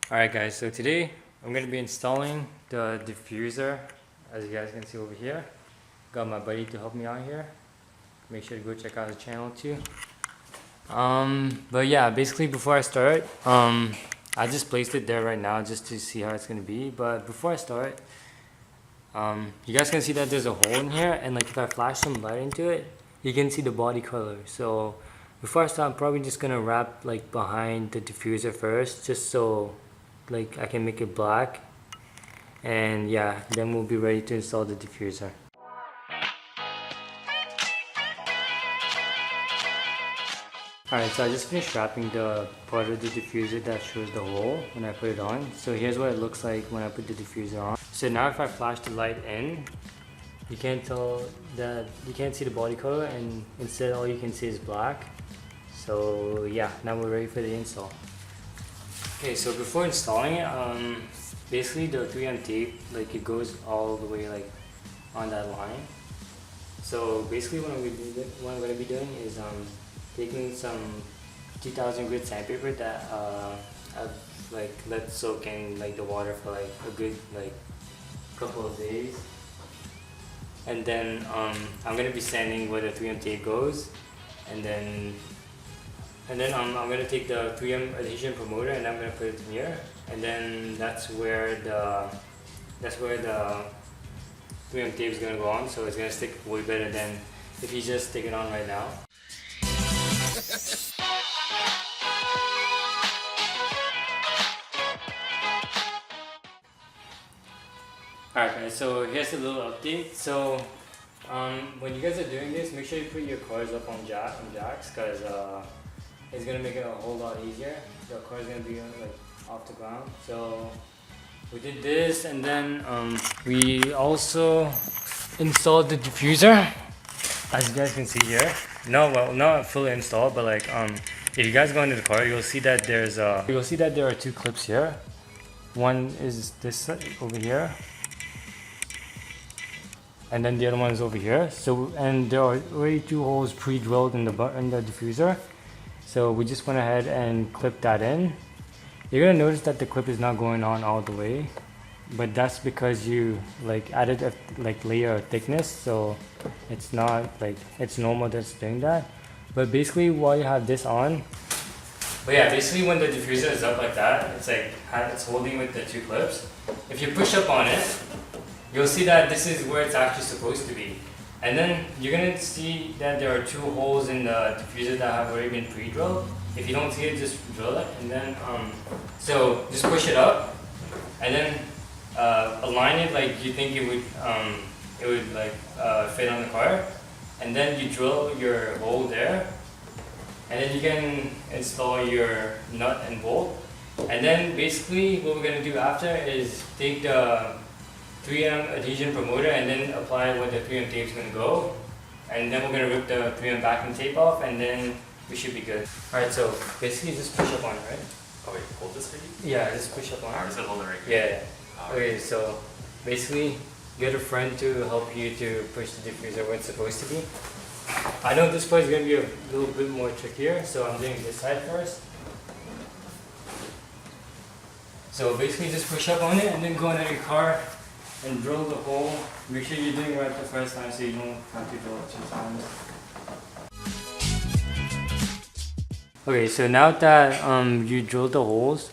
Alright guys, so today I'm going to be installing the diffuser, as you guys can see over here. Got my buddy to help me out here. Make sure to go check out the channel too. But yeah, basically before I start, I just placed it there right now just to see how it's going to be. But before I start, you guys can see that there's a hole in here, and like if I flash some light into it, you can see the body color. So before I start, I'm probably just going to wrap like behind the diffuser first, just so like I can make it black, and yeah, then we'll be ready to install the diffuser. Alright, so I just finished wrapping the part of the diffuser that shows the hole when I put it on. So here's what it looks like when I put the diffuser on. So now if I flash the light in, you can't see the body color, and instead all you can see is black. So yeah, now we're ready for the install. Okay, so before installing it, basically the 3M tape, like it goes all the way like on that line. So basically what I'm going to be doing is taking some 2000 grit sandpaper that I've like let soak in like the water for like a good like couple of days. And then I'm going to be sanding where the 3M tape goes, and then I'm going to take the 3M adhesion promoter and I'm going to put it in here, and then that's where the 3M tape is going to go on, so it's going to stick way better than if you just stick it on right now. Alright guys, so here's a little update. So when you guys are doing this, make sure you put your cars up on jacks, because it's gonna make it a whole lot easier. The car is gonna be like off the ground. So we did this, and then we also installed the diffuser, as you guys can see here. No, well, not fully installed, but like if you guys go into the car, you'll see that there are two clips here. One is this over here, and then the other one is over here. So, and there are already two holes pre-drilled in the diffuser. So we just went ahead and clipped that in. You're gonna notice that the clip is not going on all the way, but that's because you like added a like layer of thickness, so it's not like, it's normal that's doing that. But basically while you have this on, but yeah, basically when the diffuser is up like that, it's like it's holding with the two clips. If you push up on it, you'll see that this is where it's actually supposed to be. And then you're gonna see that there are two holes in the diffuser that have already been pre-drilled. If you don't see it, just drill it, and then so just push it up, and then align it like you think it would like fit on the car, and then you drill your hole there, and then you can install your nut and bolt. And then basically what we're gonna do after is take the 3M adhesion promoter and then apply where the 3M tape is going to go, and then we're going to rip the 3M backing tape off, and then we should be good. Alright, so basically just push up on it, right? Oh wait, hold this for you? Yeah, just push up on it. Alright, so hold it right Yeah, here. yeah. Okay, so basically get a friend to help you to push the diffuser where it's supposed to be. I know this part is going to be a little bit more trickier, so I'm doing this side first. So basically just push up on it and then go into your car and drill the hole. Make sure you're doing it right the first time so you don't have to drill it 2 times. Okay, so now that you drilled the holes,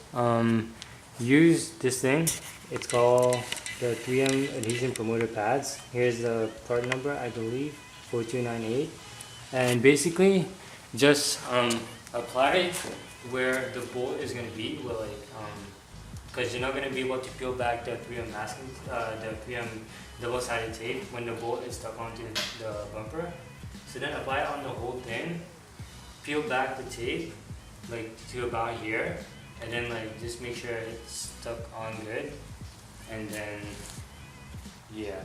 use this thing. It's called the 3M adhesion promoter pads. Here's the part number, I believe, 4298. And basically just apply it where the bolt is going to be, where like because you're not going to be able to peel back the 3M masking, the 3M double-sided tape when the bolt is stuck onto the bumper. So then apply it on the whole thing, peel back the tape like to about here, and then like just make sure it's stuck on good, and then yeah.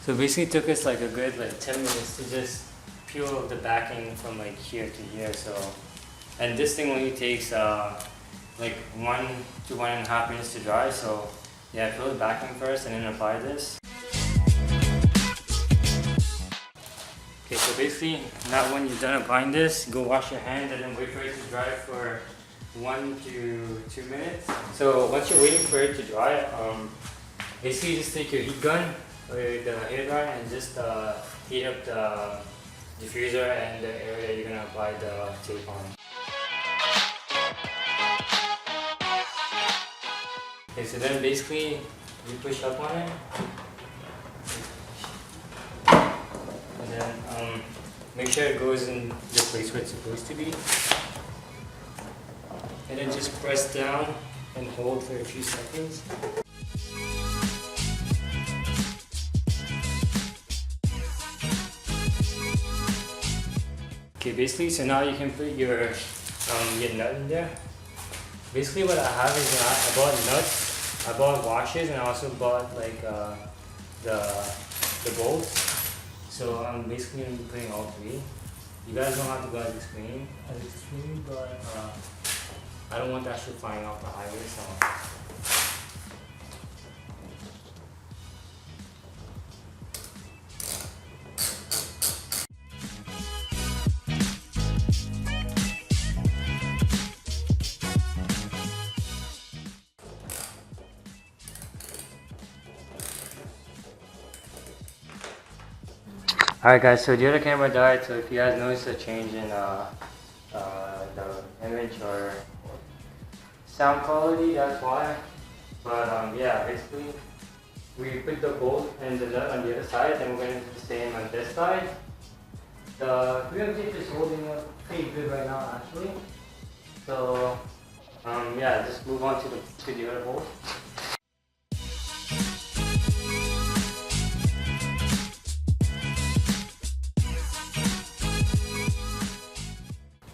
So basically it took us like a good like 10 minutes to just peel the backing from like here to here. So, and this thing only takes like 1 to 1.5 minutes to dry. So yeah, peel the backing first and then apply this. Okay, so basically now when you're done applying this, go wash your hands and then wait for it to dry for 1 to 2 minutes. So once you're waiting for it to dry, basically just take your heat gun or the hair dryer and just heat up the diffuser and the area you're gonna apply the tape on. Okay, so then basically you push up on it, and then make sure it goes in the place where it's supposed to be, and then just press down and hold for a few seconds. Okay, basically, so now you can put your nut in there. Basically what I have is I bought nuts, I bought washes, and I also bought like the bolts. So I'm basically going to be putting all three. You guys don't have to go as extreme, but I don't want that shit flying off the highway, so. Alright guys, so the other camera died, so if you guys notice a change in the image or sound quality, that's why. But yeah, basically we put the bolt and the nut on the other side, and we're going to do the same on this side. The 300 is holding up pretty good right now actually. So yeah, just move on to the other bolt.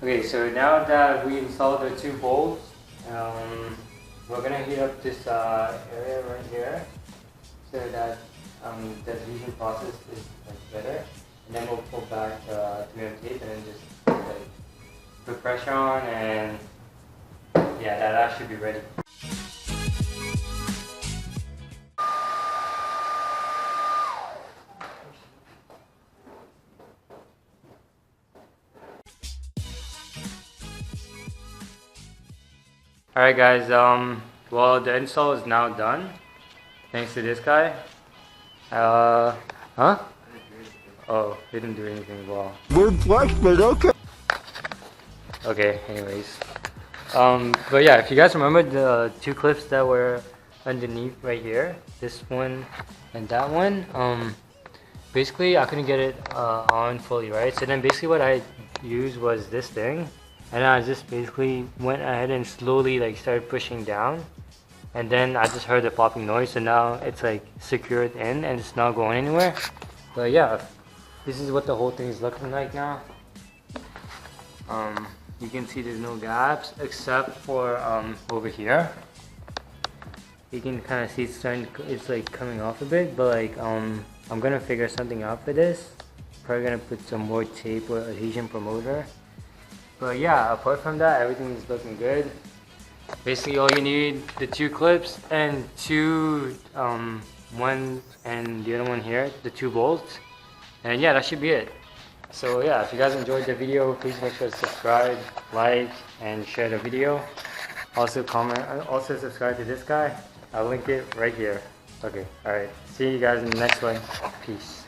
Okay, so now that we installed the two bolts, we're gonna heat up this area right here so that the heating process is like better, and then we'll pull back the 3M tape and then just like put pressure on, and yeah, that should be ready. Alright guys, well, the install is now done, thanks to this guy. Huh? Oh, he didn't do anything well. Weird flex, but okay. Okay, anyways. But yeah, if you guys remember the two clips that were underneath right here, this one and that one, basically I couldn't get it on fully, right? So then basically what I used was this thing. And I just basically went ahead and slowly like started pushing down, and then I just heard the popping noise, so now it's like secured in and it's not going anywhere. But yeah, this is what the whole thing is looking like now. You can see there's no gaps except for over here. You can kind of see it's like coming off a bit, but like I'm gonna figure something out for this. Probably gonna put some more tape or adhesion promoter. But yeah, apart from that, everything is looking good. Basically, all you need, the two clips and one and the other one here, the two bolts. And yeah, that should be it. So yeah, if you guys enjoyed the video, please make sure to subscribe, like, and share the video. Also comment, also subscribe to this guy. I'll link it right here. Okay, alright. See you guys in the next one. Peace.